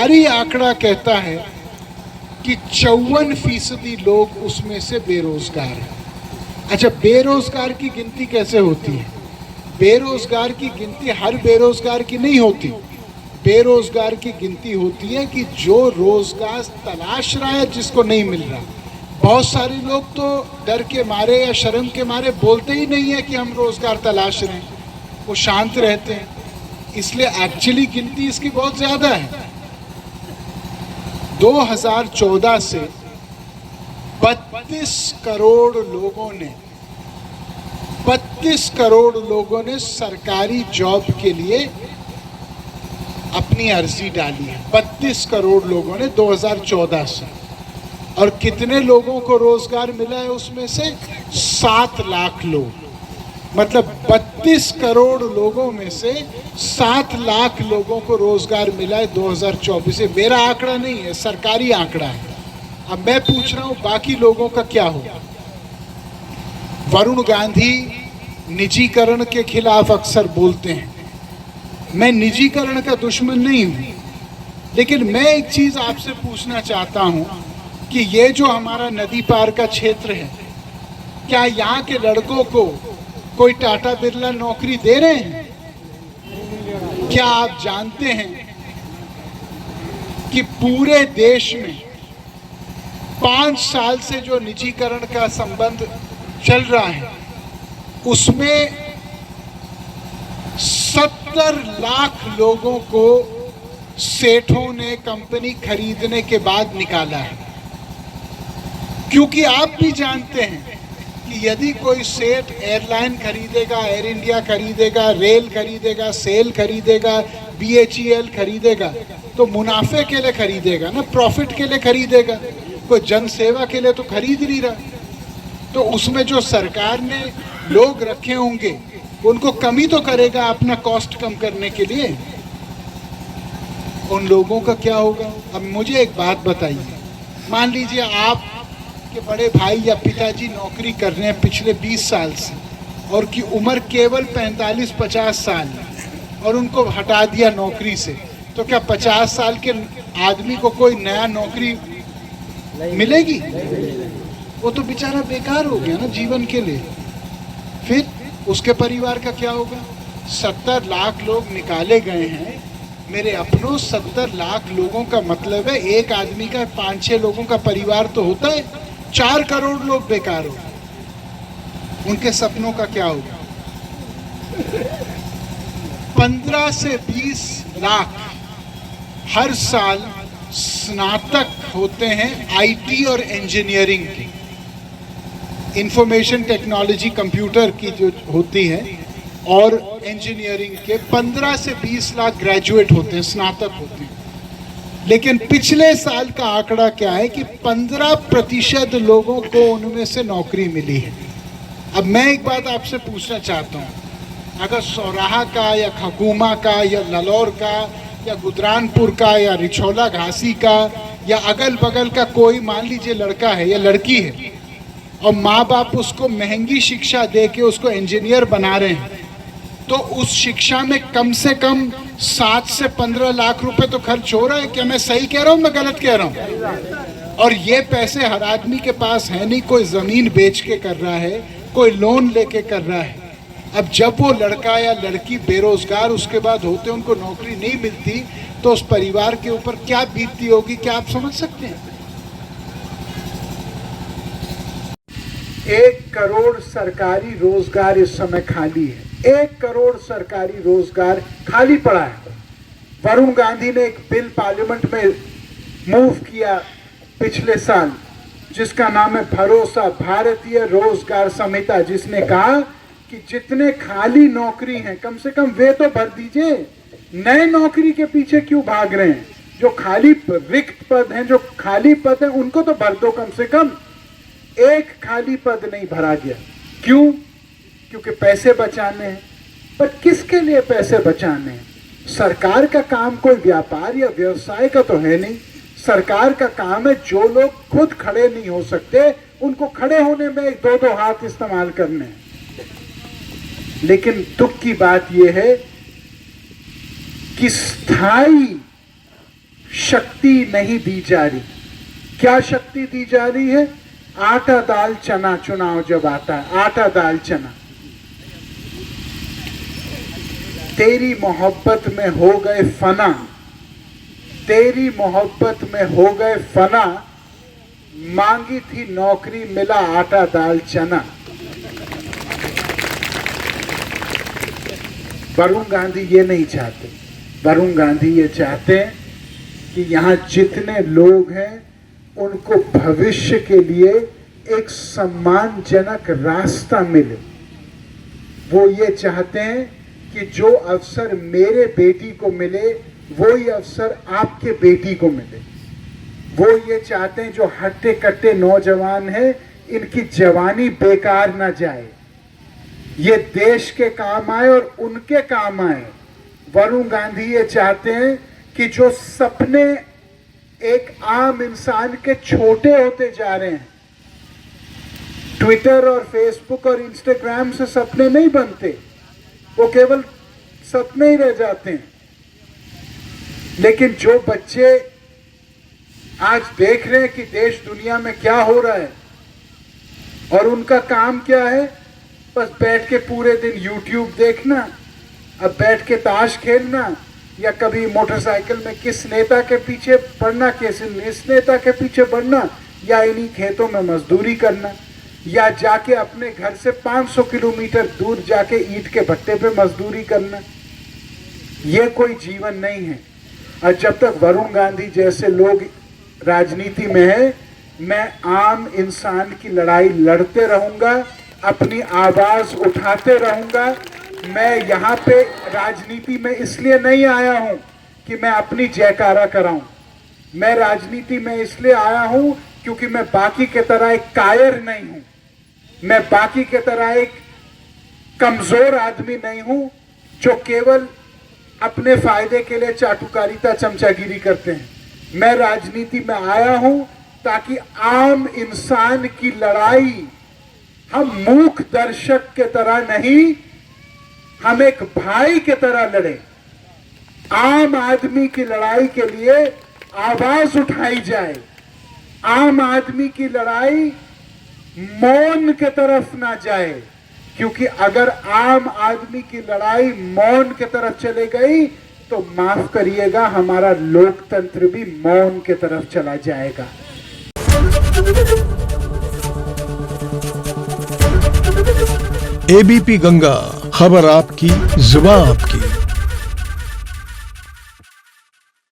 सरकारी आंकड़ा कहता है कि 54% लोग उसमें से बेरोजगार हैं। अच्छा, बेरोजगार की गिनती कैसे होती है? बेरोजगार की गिनती हर बेरोजगार की नहीं होती। बेरोजगार की गिनती होती है कि जो रोजगार तलाश रहा है, जिसको नहीं मिल रहा। बहुत सारे लोग तो डर के मारे या शर्म के मारे बोलते ही नहीं है कि हम रोजगार तलाश रहे हैं, वो शांत रहते हैं। इसलिए एक्चुअली गिनती इसकी बहुत ज्यादा है। 2014 से 32 करोड़ लोगों ने सरकारी जॉब के लिए अपनी अर्जी डाली है। 32 करोड़ लोगों ने 2014 से। और कितने लोगों को रोजगार मिला है उसमें से? 7 लाख लोग। मतलब 32 करोड़ लोगों में से 7 लाख लोगों को रोजगार मिला है 2024 से। मेरा आंकड़ा नहीं है, सरकारी आंकड़ा है। अब मैं पूछ रहा हूं बाकी लोगों का क्या होगा। वरुण गांधी निजीकरण के खिलाफ अक्सर बोलते हैं। मैं निजीकरण का दुश्मन नहीं हूं, लेकिन मैं एक चीज आपसे पूछना चाहता हूं कि ये जो हमारा नदी पार का क्षेत्र है, क्या यहाँ के लड़कों को कोई टाटा बिरला नौकरी दे रहे हैं? क्या आप जानते हैं कि पूरे देश में 5 साल से जो निजीकरण का संबंध चल रहा है, उसमें 70 लाख लोगों को सेठों ने कंपनी खरीदने के बाद निकाला है। क्योंकि आप भी जानते हैं कि यदि कोई सेठ एयरलाइन खरीदेगा, एयर इंडिया खरीदेगा, रेल खरीदेगा, सेल खरीदेगा, BHEL खरीदेगा, तो मुनाफे के लिए खरीदेगा ना, प्रॉफिट के लिए खरीदेगा। कोई जन सेवा के लिए तो खरीद नहीं रहा। तो उसमें जो सरकार ने लोग रखे होंगे, उनको कमी तो करेगा अपना कॉस्ट कम करने के लिए। उन लोगों का क्या होगा? अब मुझे एक बात बताइए, मान लीजिए आप के बड़े भाई या पिताजी नौकरी कर रहे हैं पिछले 20 साल से, और की उम्र केवल 45-50 साल है, और उनको हटा दिया नौकरी से, तो क्या 50 साल के आदमी को कोई नया नौकरी मिलेगी? वो तो बेचारा बेकार हो गया ना जीवन के लिए। फिर उसके परिवार का क्या होगा? 70 लाख लोग निकाले गए हैं। मेरे अपनों 70 लाख लोगों का मतलब है एक आदमी का 5-6 लोगों का परिवार तो होता है। 4 करोड़ लोग बेकार हो, उनके सपनों का क्या होगा? 15 से 20 लाख हर साल स्नातक होते हैं IT और इंजीनियरिंग की, इंफॉर्मेशन टेक्नोलॉजी, कंप्यूटर की जो होती है, और इंजीनियरिंग के 15 से 20 लाख ग्रेजुएट होते हैं, स्नातक होते हैं। लेकिन पिछले साल का आंकड़ा क्या है कि 15% लोगों को उनमें से नौकरी मिली है। अब मैं एक बात आपसे पूछना चाहता हूँ, अगर सौराहा का या खगुमा का या ललौर का या गुदरानपुर का या रिछौला घासी का या अगल बगल का कोई मान लीजिए लड़का है या लड़की है, और माँ बाप उसको महंगी शिक्षा दे के उसको इंजीनियर बना रहे हैं, तो उस शिक्षा में कम से कम 7 से 15 लाख रुपए तो खर्च हो रहा है। क्या मैं सही कह रहा हूँ, मैं गलत कह रहा हूँ? और ये पैसे हर आदमी के पास है नहीं। कोई जमीन बेच के कर रहा है, कोई लोन लेके कर रहा है। अब जब वो लड़का या लड़की बेरोजगार उसके बाद होते, उनको नौकरी नहीं मिलती, तो उस परिवार के ऊपर क्या बीतती होगी, क्या आप समझ सकते हैं? 1 करोड़ सरकारी रोजगार इस समय खाली है। 1 करोड़ सरकारी रोजगार खाली पड़ा है। वरुण गांधी ने एक बिल पार्लियामेंट में मूव किया पिछले साल, जिसका नाम है भरोसा भारतीय रोजगार संहिता, जिसने कहा कि जितने खाली नौकरी हैं कम से कम वे तो भर दीजिए। नए नौकरी के पीछे क्यों भाग रहे हैं? जो खाली रिक्त पद हैं, जो खाली पद हैं, उनको तो भर दो कम से कम। एक खाली पद नहीं भरा गया। क्यों? क्योंकि पैसे बचाने हैं। पर किसके लिए पैसे बचाने हैं? सरकार का काम कोई व्यापार या व्यवसाय का तो है नहीं। सरकार का काम है जो लोग खुद खड़े नहीं हो सकते, उनको खड़े होने में 1-2 हाथ इस्तेमाल करने हैं। लेकिन दुख की बात यह है कि स्थायी शक्ति नहीं दी जा रही। क्या शक्ति दी जा रही है? आटा दाल चना। चुनाव जब आता है, आटा दाल चना। तेरी मोहब्बत में हो गए फना, तेरी मोहब्बत में हो गए फना, मांगी थी नौकरी मिला आटा दाल चना। वरुण गांधी ये नहीं चाहते। वरुण गांधी ये चाहते हैं कि यहाँ जितने लोग हैं उनको भविष्य के लिए एक सम्मानजनक रास्ता मिले। वो ये चाहते हैं कि जो अवसर मेरे बेटी को मिले वही अवसर आपके बेटी को मिले। वो ये चाहते हैं जो हट्टे कट्टे नौजवान हैं इनकी जवानी बेकार ना जाए, ये देश के काम आए और उनके काम आए। वरुण गांधी ये चाहते हैं कि जो सपने एक आम इंसान के छोटे होते जा रहे हैं, ट्विटर और फेसबुक और इंस्टाग्राम से सपने नहीं बनते, वो केवल सपने ही रह जाते हैं। लेकिन जो बच्चे आज देख रहे हैं कि देश दुनिया में क्या हो रहा है और उनका काम क्या है, बस बैठ के पूरे दिन YouTube देखना, अब बैठ के ताश खेलना, या कभी मोटरसाइकिल में किस नेता के पीछे पड़ना, किस नेता के पीछे बढ़ना, या इन्हीं खेतों में मजदूरी करना, या जाके अपने घर से 500 किलोमीटर दूर जाके ईंट के भट्टे पे मजदूरी करना। ये कोई जीवन नहीं है। और जब तक वरुण गांधी जैसे लोग राजनीति में है, मैं आम इंसान की लड़ाई लड़ते रहूंगा, अपनी आवाज उठाते रहूंगा। मैं यहाँ पे राजनीति में इसलिए नहीं आया हूँ कि मैं अपनी जयकारा कराऊं। मैं राजनीति में इसलिए आया हूँ क्योंकि मैं बाकी के तरह एक कायर नहीं हूँ, मैं बाकी के तरह एक कमजोर आदमी नहीं हूँ जो केवल अपने फायदे के लिए चाटुकारिता चमचागिरी करते हैं। मैं राजनीति में आया हूं ताकि आम इंसान की लड़ाई हम मूक दर्शक के तरह नहीं, हम एक भाई के तरह लड़े। आम आदमी की लड़ाई के लिए आवाज उठाई जाए। आम आदमी की लड़ाई मौन के तरफ ना जाए, क्योंकि अगर आम आदमी की लड़ाई मौन के तरफ चले गई तो माफ करिएगा, हमारा लोकतंत्र भी मौन के तरफ चला जाएगा। एबीपी गंगा, खबर आपकी, जुबान आपकी।